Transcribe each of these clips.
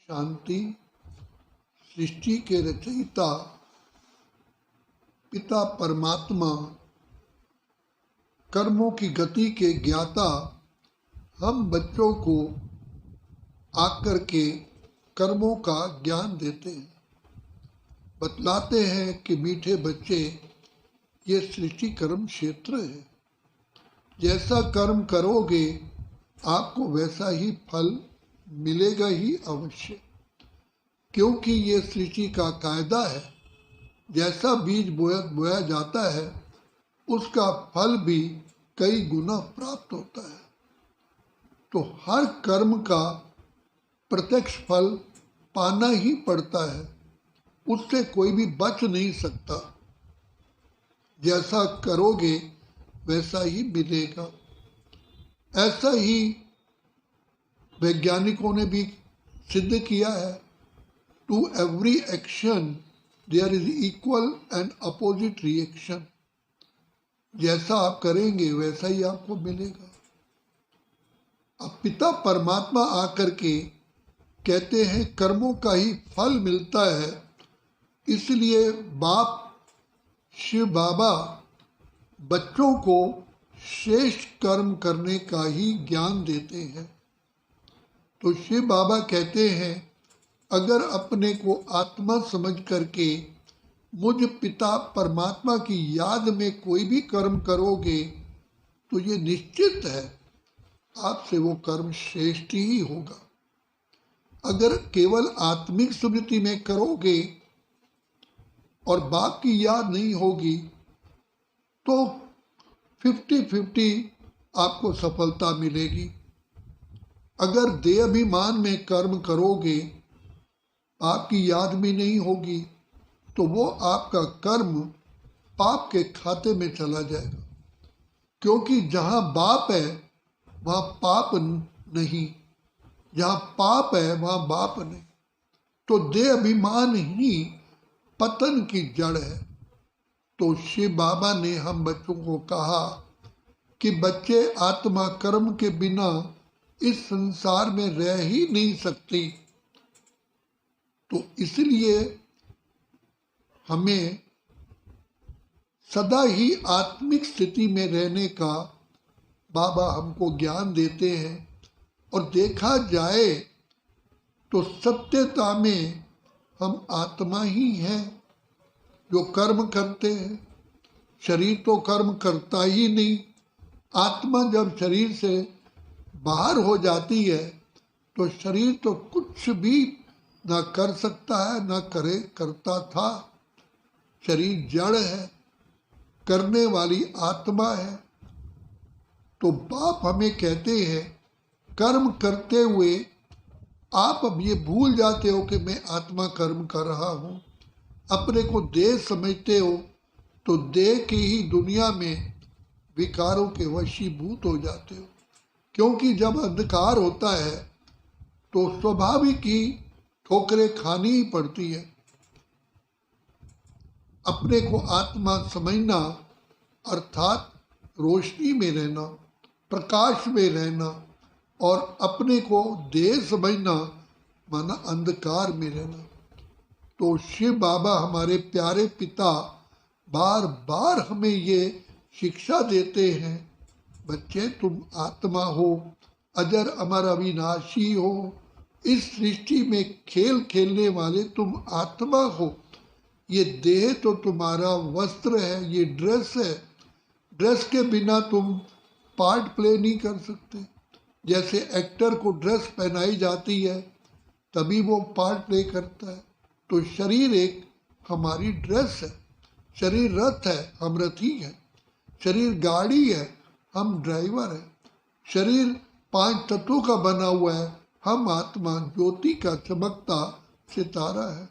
शांति। सृष्टि के रचयिता पिता परमात्मा, कर्मों की गति के ज्ञाता हम बच्चों को आकर के कर्मों का ज्ञान देते हैं। बतलाते हैं कि मीठे बच्चे, ये सृष्टि कर्म क्षेत्र है। जैसा कर्म करोगे आपको वैसा ही फल मिलेगा ही अवश्य, क्योंकि ये सृष्टि का कायदा है। जैसा बीज बोया जाता है उसका फल भी कई गुना प्राप्त होता है। तो हर कर्म का प्रत्यक्ष फल पाना ही पड़ता है, उससे कोई भी बच नहीं सकता। जैसा करोगे वैसा ही मिलेगा। ऐसा ही वैज्ञानिकों ने भी सिद्ध किया है। To every action there is equal and opposite reaction. जैसा आप करेंगे वैसा ही आपको मिलेगा। अब पिता परमात्मा आकर के कहते हैं कर्मों का ही फल मिलता है, इसलिए बाप शिव बाबा बच्चों को श्रेष्ठ कर्म करने का ही ज्ञान देते हैं। तो शिव बाबा कहते हैं अगर अपने को आत्मा समझ करके मुझ पिता परमात्मा की याद में कोई भी कर्म करोगे तो ये निश्चित है आपसे वो कर्म श्रेष्ठ ही होगा। अगर केवल आत्मिक स्मृति में करोगे और बाप की याद नहीं होगी तो 50-50 आपको सफलता मिलेगी। अगर देह अभिमान में कर्म करोगे, आपकी याद में नहीं होगी, तो वो आपका कर्म पाप के खाते में चला जाएगा। क्योंकि जहाँ बाप है वहाँ पाप नहीं, जहाँ पाप है वहाँ बाप नहीं। तो देह अभिमान ही पतन की जड़ है। तो शिव बाबा ने हम बच्चों को कहा कि बच्चे आत्मा कर्म के बिना इस संसार में रह ही नहीं सकती। तो इसलिए हमें सदा ही आत्मिक स्थिति में रहने का बाबा हमको ज्ञान देते हैं। और देखा जाए तो सत्यता में हम आत्मा ही हैं जो कर्म करते हैं। शरीर तो कर्म करता ही नहीं। आत्मा जब शरीर से बाहर हो जाती है तो शरीर तो कुछ भी ना कर सकता है, ना करता था। शरीर जड़ है, करने वाली आत्मा है। तो बाप हमें कहते हैं कर्म करते हुए आप अब ये भूल जाते हो कि मैं आत्मा कर्म कर रहा हूँ। अपने को देह समझते हो तो देह की ही दुनिया में विकारों के वशीभूत हो जाते हो। क्योंकि जब अंधकार होता है तो स्वाभाविक ही ठोकरें खानी ही पड़ती है। अपने को आत्मा समझना अर्थात रोशनी में रहना, प्रकाश में रहना, और अपने को देह समझना माना अंधकार में रहना। तो शिव बाबा हमारे प्यारे पिता बार बार हमें ये शिक्षा देते हैं, बच्चे तुम आत्मा हो, अजर अमर अविनाशी हो। इस सृष्टि में खेल खेलने वाले तुम आत्मा हो। ये देह तो तुम्हारा वस्त्र है, ये ड्रेस है। ड्रेस के बिना तुम पार्ट प्ले नहीं कर सकते। जैसे एक्टर को ड्रेस पहनाई जाती है तभी वो पार्ट प्ले करता है। तो शरीर एक हमारी ड्रेस है। शरीर रथ है, हम रथी हैं। शरीर गाड़ी है, हम ड्राइवर हैं। शरीर 5 तत्वों का बना हुआ है, हम आत्मा ज्योति का चमकता सितारा है।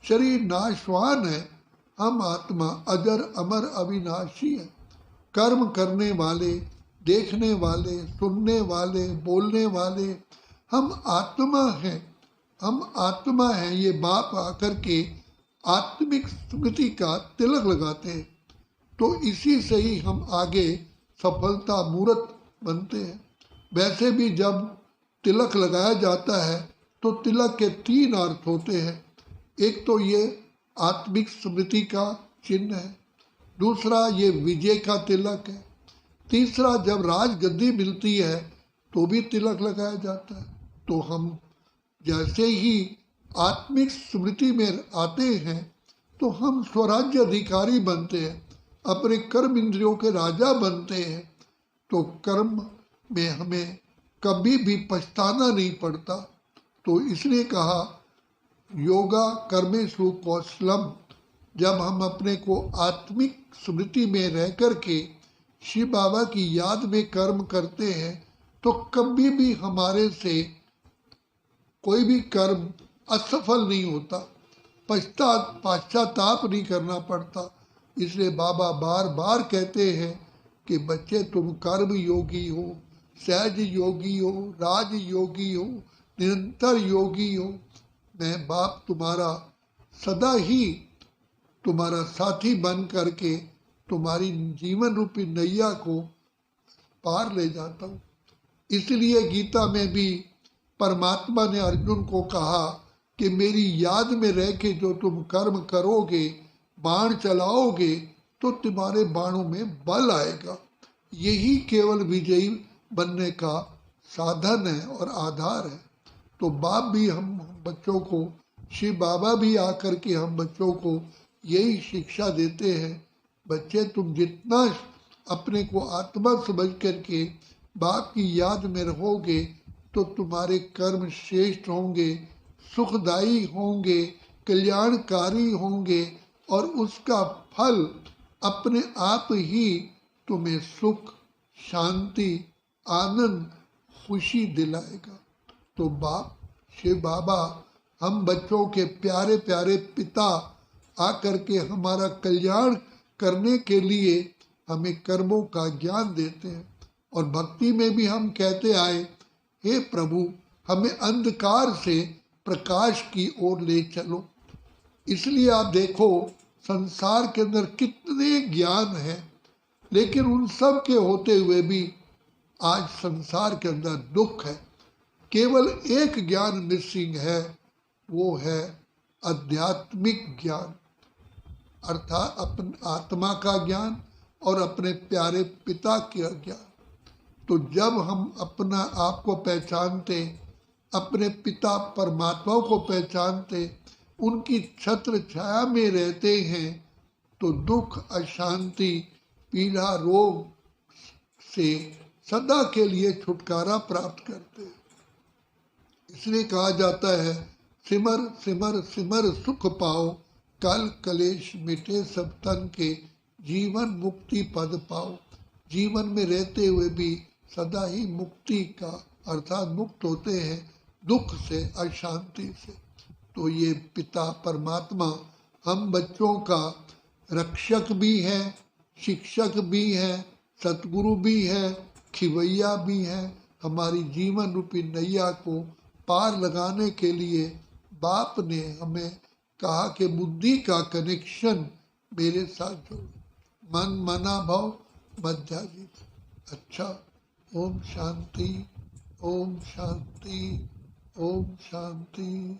शरीर नाशवान है, हम आत्मा अजर अमर अविनाशी है। कर्म करने वाले, देखने वाले, सुनने वाले, बोलने वाले हम आत्मा हैं। हम आत्मा हैं। ये बाप आकर के आत्मिक स्मृति का तिलक लगाते हैं। तो इसी से ही हम आगे सफलता मूर्त बनते हैं। वैसे भी जब तिलक लगाया जाता है तो तिलक के तीन अर्थ होते हैं। एक तो ये आत्मिक स्मृति का चिन्ह है, दूसरा ये विजय का तिलक है, तीसरा जब राजगद्दी मिलती है तो भी तिलक लगाया जाता है। तो हम जैसे ही आत्मिक स्मृति में आते हैं तो हम स्वराज्य अधिकारी बनते हैं, अपने कर्म इंद्रियों के राजा बनते हैं। तो कर्म में हमें कभी भी पछताना नहीं पड़ता। तो इसलिए कहा योगा कर्मेषु कौशलम। जब हम अपने को आत्मिक स्मृति में रह कर के शिव बाबा की याद में कर्म करते हैं तो कभी भी हमारे से कोई भी कर्म असफल नहीं होता, पश्चाताप नहीं करना पड़ता। इसलिए बाबा बार बार कहते हैं कि बच्चे तुम कर्म योगी हो, सहज योगी हो, राज योगी हो, निरंतर योगी हो। मैं बाप तुम्हारा सदा ही तुम्हारा साथी बन करके तुम्हारी जीवन रूपी नैया को पार ले जाता हूँ। इसलिए गीता में भी परमात्मा ने अर्जुन को कहा कि मेरी याद में रह के जो तुम कर्म करोगे, बाण चलाओगे, तो तुम्हारे बाणों में बल आएगा। यही केवल विजयी बनने का साधन है और आधार है। तो बाप भी हम बच्चों को, शिव बाबा भी आकर के हम बच्चों को यही शिक्षा देते हैं, बच्चे तुम जितना अपने को आत्मा समझ करके बाप की याद में रहोगे तो तुम्हारे कर्म श्रेष्ठ होंगे, सुखदायी होंगे, कल्याणकारी होंगे और उसका फल अपने आप ही तुम्हें सुख, शांति, आनंद, खुशी दिलाएगा। तो बाप शिव बाबा हम बच्चों के प्यारे प्यारे पिता आकर के हमारा कल्याण करने के लिए हमें कर्मों का ज्ञान देते हैं। और भक्ति में भी हम कहते आए, हे प्रभु हमें अंधकार से प्रकाश की ओर ले चलो। इसलिए आप देखो संसार के अंदर कितने ज्ञान हैं, लेकिन उन सब के होते हुए भी आज संसार के अंदर दुख है। केवल एक ज्ञान मिसिंग है, वो है आध्यात्मिक ज्ञान, अर्थात अपने आत्मा का ज्ञान और अपने प्यारे पिता का ज्ञान। तो जब हम अपना आप को पहचानते, अपने पिता परमात्मा को पहचानते, उनकी छत्र छाया में रहते हैं, तो दुख, अशांति, पीड़ा, रोग से सदा के लिए छुटकारा प्राप्त करते हैं। इसलिए कहा जाता है सिमर सिमर सिमर सुख पाओ, कल कलेश मिटे सब तन के, जीवन मुक्ति पद पाओ। जीवन में रहते हुए भी सदा ही मुक्ति का अर्थात मुक्त होते हैं दुख से, अशांति से। तो ये पिता परमात्मा हम बच्चों का रक्षक भी है, शिक्षक भी है, सतगुरु भी है, खिवैया भी है। हमारी जीवन रूपी नैया को पार लगाने के लिए बाप ने हमें कहा कि बुद्धि का कनेक्शन मेरे साथ जोड़ो, मन मना भाव मध्याजित। अच्छा, ओम शांति, ओम शांति, ओम शांति।